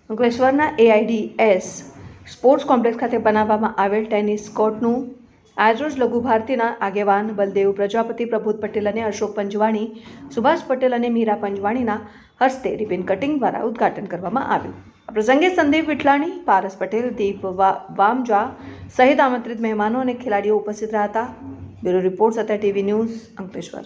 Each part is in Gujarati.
અંકલેશ્વરના AIDS સ્પોર્ટ્સ કોમ્પ્લેક્સ ખાતે બનાવવામાં આવેલ ટેનિસ કોર્ટનું આજરોજ લઘુ ભારતીના આગેવાન બલદેવ પ્રજાપતિ, પ્રબોધ પટેલ અને અશોક પંજવાણી, સુભાષ પટેલ અને મીરા પંજવાણીના હસ્તે રિબન કટિંગ દ્વારા ઉદ્ઘાટન કરવામાં આવ્યું. આ પ્રસંગે સંદીપ વિઠલાણી, પારસ પટેલ, દીપ વામજા સહિત આમંત્રિત મહેમાનો અને ખેલાડીઓ ઉપસ્થિત રહ્યા હતા. Bureau report Satya TV news, Ankleshwar.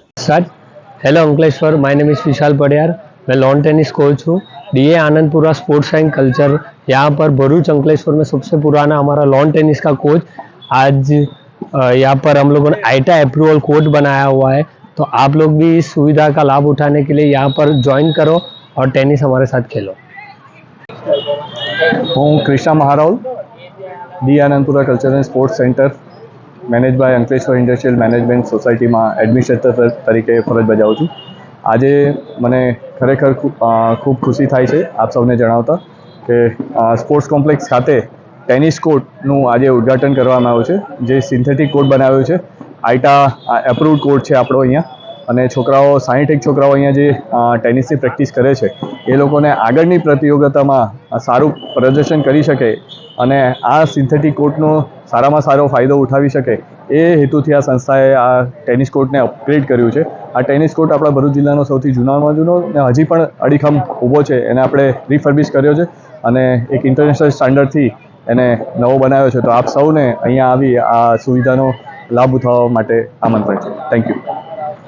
Hello Ankleshwar, my name is Vishal Padiyar. मैं लॉन टेनिस कोच हूँ. DA Anandpura sports and culture, यहाँ पर भरूच अंकलेश्वर में सबसे पुराना हमारा लॉन टेनिस का कोच. आज यहाँ पर हम लोगों ने आईटा अप्रूवल कोर्ट बनाया हुआ है, तो आप लोग भी इस सुविधा का लाभ उठाने के लिए यहाँ पर ज्वाइन करो और टेनिस हमारे साथ खेलो. હું Krishna Maharaul, the Anandpura culture and sports centre manage by Ankleshwar industrial management સોસાયટીમાં એડમિનિસ્ટ્રેટર તરીકે ફરજ બજાવું છું. આજે મને ખરેખર ખૂબ ખુશી થાય છે આપ સૌને જણાવતા કે સ્પોર્ટ્સ કોમ્પ્લેક્સ ખાતે ટેનિસ કોર્ટનું આજે ઉદ્ઘાટન કરવામાં આવ્યું છે, જે સિન્થેટિક કોર્ટ બનાવ્યો છે. આઈટા એપ્રુવડ કોર્ટ છે આપણો અહીંયા, અને છોકરાઓ 61 છોકરાઓ અહીંયા જે ટેનિસની પ્રેક્ટિસ કરે છે એ લોકોને આગળની પ્રતિયોગિતામાં સારું પ્રદર્શન કરી શકે અને આ સિન્થેટિક કોર્ટનો સારામાં સારો ફાયદો ઉઠાવી શકે એ હેતુથી આ સંસ્થાએ આ ટેનિસ કોર્ટને અપગ્રેડ કર્યું છે. આ ટેનિસ કોર્ટ આપણા ભરૂચ જિલ્લાનો સૌથી જૂનામાં જૂનો અને હજી પણ અડીખમ ઊભો છે. એને આપણે રિફર્બિશ કર્યો છે અને એક ઇન્ટરનેશનલ સ્ટાન્ડર્ડથી એને નવો બનાવ્યો છે. તો આપ સૌને અહીંયા આવી આ સુવિધાનો લાભ ઉઠાવવા માટે આમંત્રણ છે. Thank you.